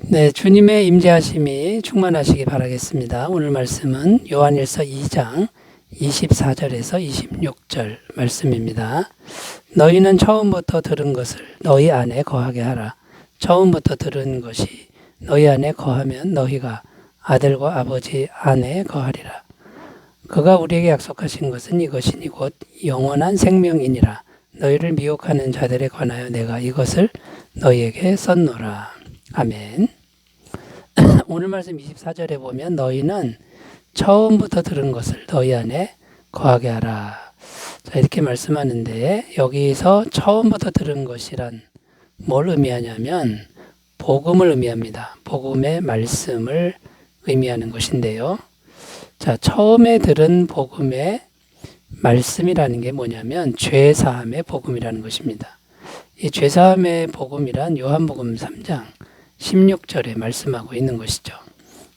네, 주님의 임재하심이 충만하시기 바라겠습니다. 오늘 말씀은 요한일서 2장 24절에서 26절 말씀입니다. 너희는 처음부터 들은 것을 너희 안에 거하게 하라. 처음부터 들은 것이 너희 안에 거하면 너희가 아들과 아버지 안에 거하리라. 그가 우리에게 약속하신 것은 이것이니 곧 영원한 생명이니라. 너희를 미혹하는 자들에 관하여 내가 이것을 너희에게 썼노라. 아멘. 오늘 말씀 24절에 보면 너희는 처음부터 들은 것을 너희 안에 거하게 하라. 자, 이렇게 말씀하는데 여기서 처음부터 들은 것이란 뭘 의미하냐면 복음을 의미합니다. 복음의 말씀을 의미하는 것인데요. 자, 처음에 들은 복음의 말씀이라는 게 뭐냐면 죄사함의 복음이라는 것입니다. 이 죄사함의 복음이란 요한복음 3장 16절에 말씀하고 있는 것이죠.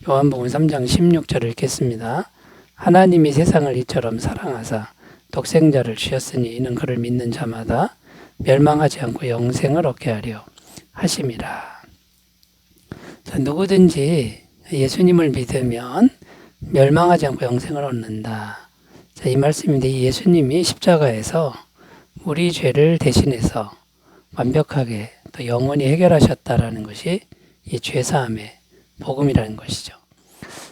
요한복음 3장 16절을 읽겠습니다. 하나님이 세상을 이처럼 사랑하사 독생자를 주셨으니 이는 그를 믿는 자마다 멸망하지 않고 영생을 얻게 하려 하심이라. 자, 누구든지 예수님을 믿으면 멸망하지 않고 영생을 얻는다. 자, 이 말씀인데 이 예수님이 십자가에서 우리 죄를 대신해서 완벽하게 또 영원히 해결하셨다라는 것이 이 죄사함의 복음이라는 것이죠.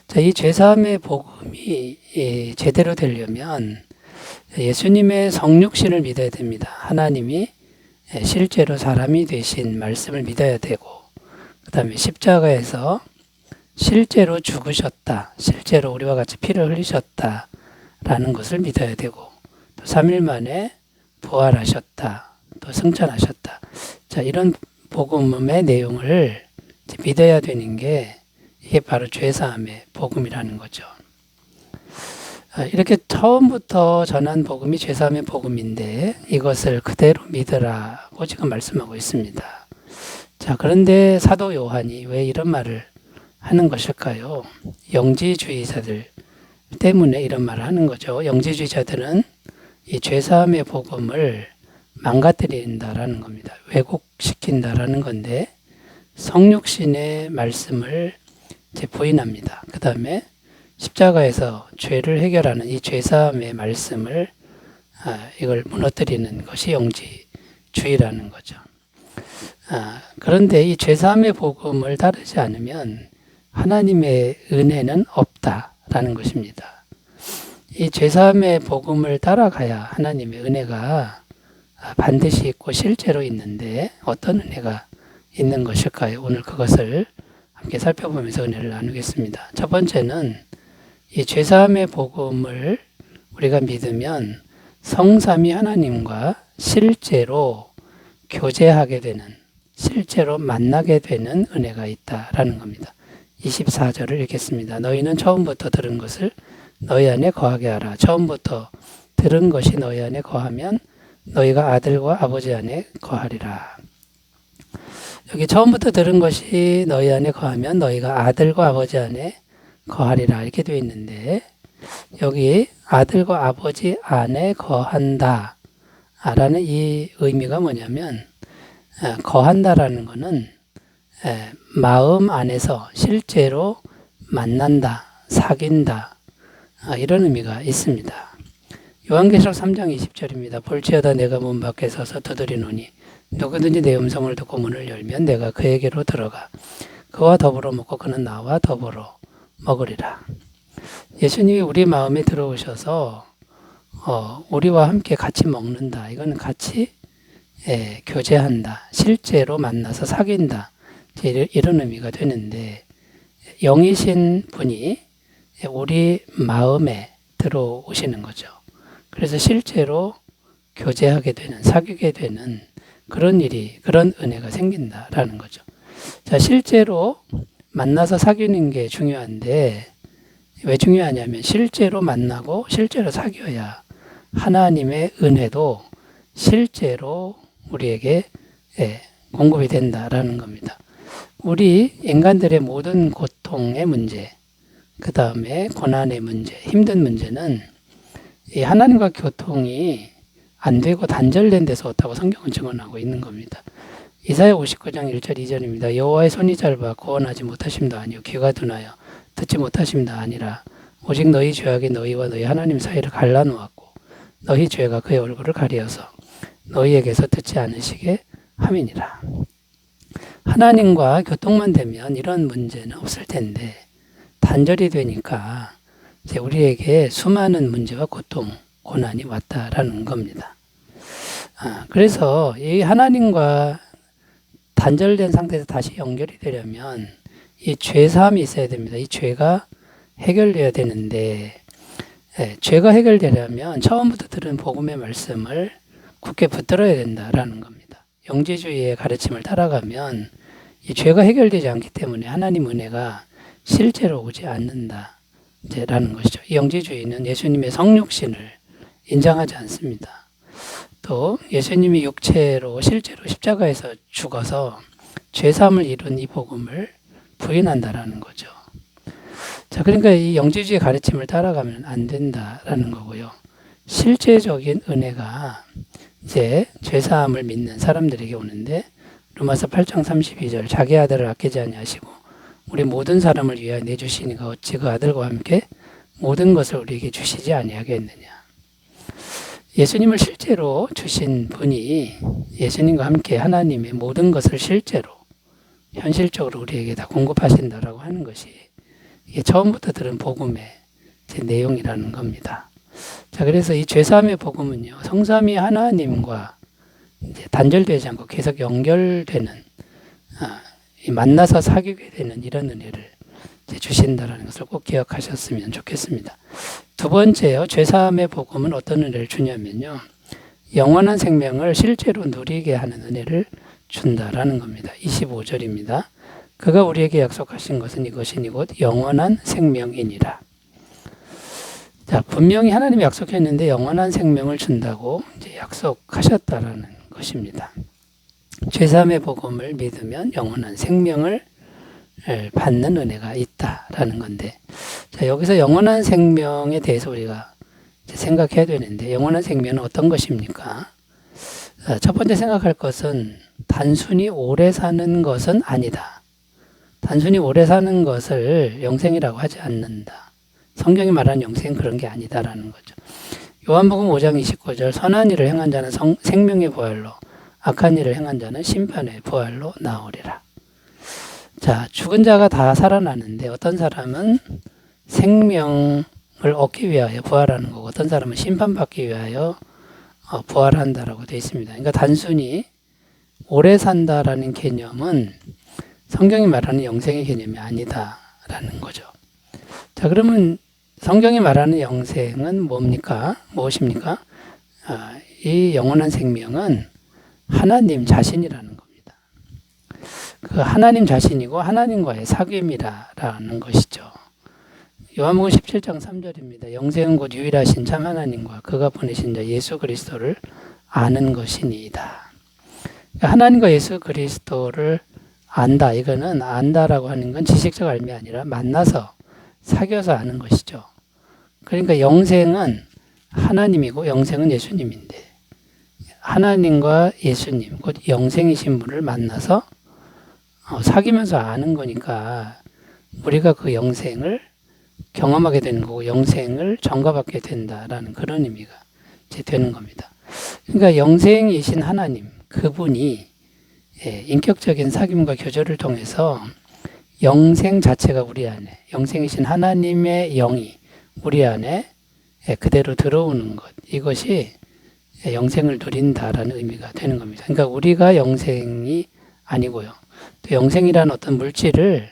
자, 이 죄사함의 복음이 제대로 되려면 예수님의 성육신을 믿어야 됩니다. 하나님이 실제로 사람이 되신 말씀을 믿어야 되고, 그 다음에 십자가에서 실제로 죽으셨다, 실제로 우리와 같이 피를 흘리셨다라는 것을 믿어야 되고, 또 3일 만에 부활하셨다, 또 승천하셨다. 자, 이런 복음의 내용을 믿어야 되는 게 이게 바로 죄사함의 복음이라는 거죠. 이렇게 처음부터 전한 복음이 죄사함의 복음인데 이것을 그대로 믿으라고 지금 말씀하고 있습니다. 자, 그런데 사도 요한이 왜 이런 말을 하는 것일까요? 영지주의자들 때문에 이런 말을 하는 거죠. 영지주의자들은 이 죄사함의 복음을 망가뜨린다라는 겁니다. 왜곡시킨다라는 건데 성육신의 말씀을 부인합니다. 그 다음에 십자가에서 죄를 해결하는 이 죄사함의 말씀을 이걸 무너뜨리는 것이 영지주의라는 거죠. 그런데 이 죄사함의 복음을 따르지 않으면 하나님의 은혜는 없다라는 것입니다. 이 죄사함의 복음을 따라가야 하나님의 은혜가 반드시 있고 실제로 있는데 어떤 은혜가 있는 것일까요? 오늘 그것을 함께 살펴보면서 은혜를 나누겠습니다. 첫 번째는 이 죄사함의 복음을 우리가 믿으면 성삼위 하나님과 실제로 교제하게 되는, 실제로 만나게 되는 은혜가 있다라는 겁니다. 24절을 읽겠습니다. 너희는 처음부터 들은 것을 너희 안에 거하게 하라. 처음부터 들은 것이 너희 안에 거하면 너희가 아들과 아버지 안에 거하리라. 여기 처음부터 들은 것이 너희 안에 거하면 너희가 아들과 아버지 안에 거하리라 이렇게 되어 있는데 여기 아들과 아버지 안에 거한다 라는 이 의미가 뭐냐면 거한다라는 것은 마음 안에서 실제로 만난다, 사귄다 이런 의미가 있습니다. 요한계시록 3장 20절입니다. 볼지어다 내가 문 밖에 서서 두드리노니 누구든지 내 음성을 듣고 문을 열면 내가 그에게로 들어가 그와 더불어 먹고 그는 나와 더불어 먹으리라. 예수님이 우리 마음에 들어오셔서 우리와 함께 같이 먹는다. 이건 같이 교제한다. 실제로 만나서 사귄다. 이런 의미가 되는데 영이신 분이 우리 마음에 들어오시는 거죠. 그래서 실제로 교제하게 되는, 사귀게 되는 그런 일이, 그런 은혜가 생긴다라는 거죠. 자, 실제로 만나서 사귀는 게 중요한데 왜 중요하냐면 실제로 만나고 실제로 사귀어야 하나님의 은혜도 실제로 우리에게 공급이 된다라는 겁니다. 우리 인간들의 모든 고통의 문제, 그 다음에 고난의 문제, 힘든 문제는 이 하나님과 교통이 안 되고 단절된 데서 왔다고 성경은 증언하고 있는 겁니다. 이사야 59장 1절 2절입니다. 여호와의 손이 짧아 구원하지 못하심도 아니요 귀가 둔하여 듣지 못하심도 아니라 오직 너희 죄악이 너희와 너희 하나님 사이를 갈라놓았고 너희 죄가 그의 얼굴을 가리어서 너희에게서 듣지 않으시게 함이니라. 하나님과 교통만 되면 이런 문제는 없을 텐데 단절이 되니까 이제 우리에게 수많은 문제와 고통, 고난이 왔다라는 겁니다. 그래서 이 하나님과 단절된 상태에서 다시 연결이 되려면 이 죄사함이 있어야 됩니다. 이 죄가 해결되어야 되는데 죄가 해결되려면 처음부터 들은 복음의 말씀을 굳게 붙들어야 된다라는 겁니다. 영지주의의 가르침을 따라가면 이 죄가 해결되지 않기 때문에 하나님 은혜가 실제로 오지 않는다라는 것이죠. 이 영지주의는 예수님의 성육신을 인정하지 않습니다. 또 예수님이 육체로 실제로 십자가에서 죽어서 죄사함을 이룬 이 복음을 부인한다라는 거죠. 자, 그러니까 이 영지주의 가르침을 따라가면 안 된다라는 거고요. 실제적인 은혜가 이제 죄사함을 믿는 사람들에게 오는데 로마서 8장 32절 자기 아들을 아끼지 아니하시고 우리 모든 사람을 위하여 내주시니가 어찌 그 아들과 함께 모든 것을 우리에게 주시지 아니하겠느냐. 예수님을 실제로 주신 분이 예수님과 함께 하나님의 모든 것을 실제로 현실적으로 우리에게 다 공급하신다라고 하는 것이 이게 처음부터 들은 복음의 내용이라는 겁니다. 자, 그래서 이 죄사함의 복음은요, 성삼위 하나님과 이제 단절되지 않고 계속 연결되는, 만나서 사귀게 되는 이런 은혜를 이제 주신다라는 것을 꼭 기억하셨으면 좋겠습니다. 두 번째요, 죄사함의 복음은 어떤 은혜를 주냐면요, 영원한 생명을 실제로 누리게 하는 은혜를 준다라는 겁니다. 25절입니다. 그가 우리에게 약속하신 것은 이것이니 곧 영원한 생명이니라. 자, 분명히 하나님이 약속했는데 영원한 생명을 준다고 이제 약속하셨다라는 것입니다. 죄사함의 복음을 믿으면 영원한 생명을 받는 은혜가 있다라는 건데, 자, 여기서 영원한 생명에 대해서 우리가 생각해야 되는데, 영원한 생명은 어떤 것입니까? 첫 번째 생각할 것은 단순히 오래 사는 것은 아니다. 단순히 오래 사는 것을 영생이라고 하지 않는다. 성경이 말하는 영생은 그런 게 아니다라는 거죠. 요한복음 5장 29절 선한 일을 행한 자는 생명의 부활로 악한 일을 행한 자는 심판의 부활로 나오리라. 자, 죽은 자가 다 살아나는데 어떤 사람은 생명을 얻기 위하여 부활하는 거고 어떤 사람은 심판받기 위하여 부활한다라고 되어 있습니다. 그러니까 단순히 오래 산다라는 개념은 성경이 말하는 영생의 개념이 아니다라는 거죠. 자, 그러면 성경이 말하는 영생은 뭡니까? 무엇입니까? 이 영원한 생명은 하나님 자신이라는 겁니다. 그 하나님 자신이고 하나님과의 사귐이라는 것이죠. 요한복음 17장 3절입니다. 영생은 곧 유일하신 참 하나님과 그가 보내신 자 예수 그리스도를 아는 것이니이다. 하나님과 예수 그리스도를 안다. 이거는 안다라고 하는 건 지식적 알미 아니라 만나서 사귀어서 아는 것이죠. 그러니까 영생은 하나님이고 영생은 예수님인데 하나님과 예수님, 곧 영생이신 분을 만나서 사귀면서 아는 거니까 우리가 그 영생을 경험하게 되는 거고 영생을 전가받게 된다라는 그런 의미가 이제 되는 겁니다. 그러니까 영생이신 하나님, 그분이 인격적인 사귐과 교제를 통해서 영생 자체가 우리 안에, 영생이신 하나님의 영이 우리 안에 그대로 들어오는 것, 이것이 영생을 누린다라는 의미가 되는 겁니다. 그러니까 우리가 영생이 아니고요. 또 영생이라는 어떤 물질을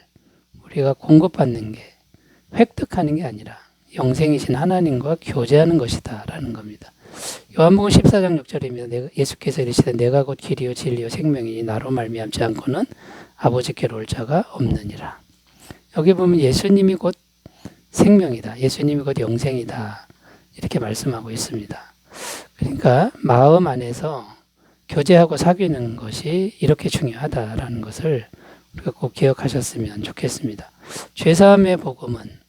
우리가 공급받는 게, 획득하는 게 아니라 영생이신 하나님과 교제하는 것이다라는 겁니다. 요한복음 14장 6절입니다. 예수께서 이르시되 내가 곧 길이요 진리요 생명이니 나로 말미암지 않고는 아버지께로 올 자가 없느니라. 여기 보면 예수님이 곧 생명이다. 예수님이 곧 영생이다. 이렇게 말씀하고 있습니다. 그러니까 마음 안에서 교제하고 사귀는 것이 이렇게 중요하다라는 것을 우리가 꼭 기억하셨으면 좋겠습니다. 죄사함의 복음은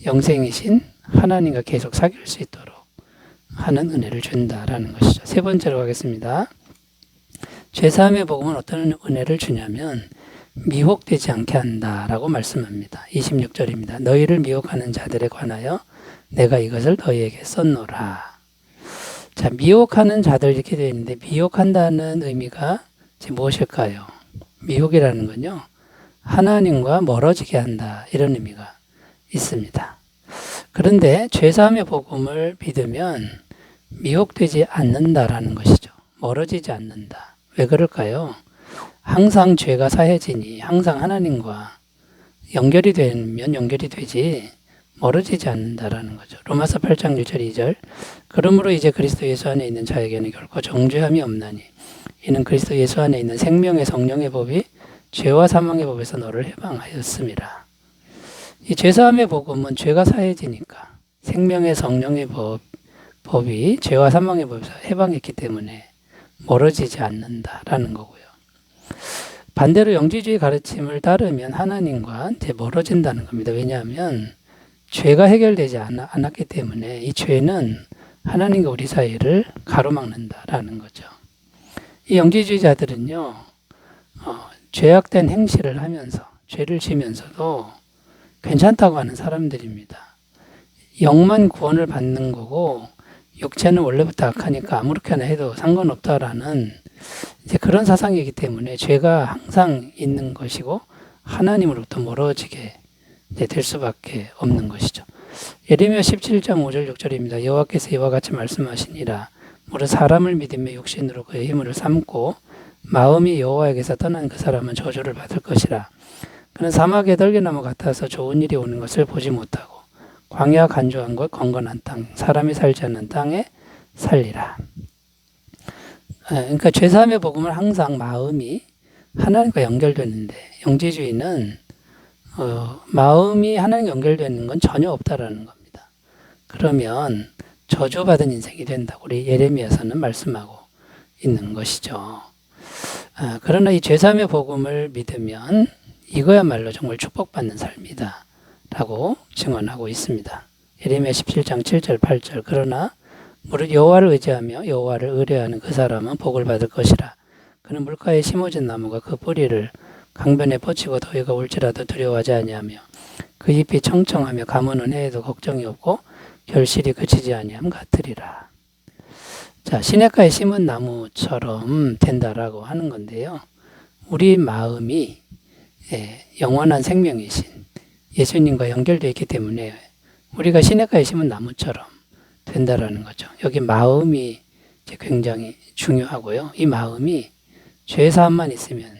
영생이신 하나님과 계속 사귈 수 있도록 하는 은혜를 준다라는 것이죠. 세 번째로 가겠습니다. 죄사함의 복음은 어떤 은혜를 주냐면 미혹되지 않게 한다라고 말씀합니다. 26절입니다. 너희를 미혹하는 자들에 관하여 내가 이것을 너희에게 썼노라. 자, 미혹하는 자들 이렇게 되어 있는데 미혹한다는 의미가 무엇일까요? 미혹이라는 건요, 하나님과 멀어지게 한다 이런 의미가 있습니다. 그런데 죄사함의 복음을 믿으면 미혹되지 않는다라는 것이죠. 멀어지지 않는다. 왜 그럴까요? 항상 죄가 사해지니 항상 하나님과 연결이 되면 연결이 되지 멀어지지 않는다라는 거죠. 로마서 8장 1절 2절 그러므로 이제 그리스도 예수 안에 있는 자에게는 결코 정죄함이 없나니 이는 그리스도 예수 안에 있는 생명의 성령의 법이 죄와 사망의 법에서 너를 해방하였습니다. 이 죄사함의 복음은 죄가 사해지니까 생명의 성령의 법이 죄와 사망의 법에서 해방했기 때문에 멀어지지 않는다라는 거고요. 반대로 영지주의 가르침을 따르면 하나님과 이제 멀어진다는 겁니다. 왜냐하면 죄가 해결되지 않았기 때문에 이 죄는 하나님과 우리 사이를 가로막는다라는 거죠. 이 영지주의자들은요, 죄악된 행실을 하면서 죄를 지면서도 괜찮다고 하는 사람들입니다. 영만 구원을 받는 거고 육체는 원래부터 악하니까 아무렇게나 해도 상관없다라는 이제 그런 사상이기 때문에 죄가 항상 있는 것이고 하나님으로부터 멀어지게 될 수밖에 없는 것이죠. 예레미야 17장 5절 6절입니다. 여호와께서 이와 같이 말씀하시니라. 무릇 사람을 믿으며 육신으로 그의 힘을 삼고 마음이 여호와에게서 떠난 그 사람은 저주를 받을 것이라. 그는 사막의 떨기나무 같아서 좋은 일이 오는 것을 보지 못하고 광야 간조한 것 건건한 땅 사람이 살지 않는 땅에 살리라. 그러니까 죄사함의 복음은 항상 마음이 하나님과 연결되는데 영지주의는 마음이 하나님과 연결되는 건 전혀 없다라는 겁니다. 그러면 저주받은 인생이 된다고 우리 예레미야서는 말씀하고 있는 것이죠. 그러나 이 죄사함의 복음을 믿으면 이거야말로 정말 축복받는 삶이다 라고 증언하고 있습니다. 예레미야 17장 7절 8절 그러나 무릇 여호와를 의지하며 여호와를 의뢰하는 그 사람은 복을 받을 것이라. 그는 물가에 심어진 나무가 그 뿌리를 강변에 뻗치고 더위가 올지라도 두려워하지 아니하며 그 잎이 청청하며 가무는 해에도 걱정이 없고 결실이 그치지 아니함 같으리라. 자, 시냇가에 심은 나무처럼 된다라고 하는 건데요. 우리 마음이 영원한 생명이신 예수님과 연결되어 있기 때문에 우리가 시냇가에 심은 나무처럼 된다라는 거죠. 여기 마음이 굉장히 중요하고요. 이 마음이 죄사함만 있으면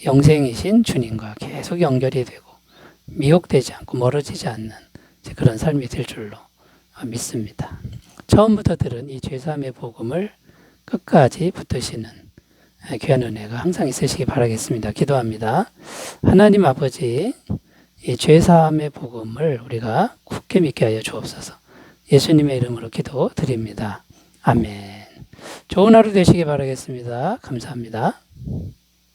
영생이신 주님과 계속 연결이 되고 미혹되지 않고 멀어지지 않는 그런 삶이 될 줄로 믿습니다. 처음부터 들은 이 죄사함의 복음을 끝까지 붙드시는 귀한 은혜가 항상 있으시기 바라겠습니다. 기도합니다. 하나님 아버지, 이 죄사함의 복음을 우리가 굳게 믿게 하여 주옵소서. 예수님의 이름으로 기도드립니다. 아멘. 좋은 하루 되시기 바라겠습니다. 감사합니다.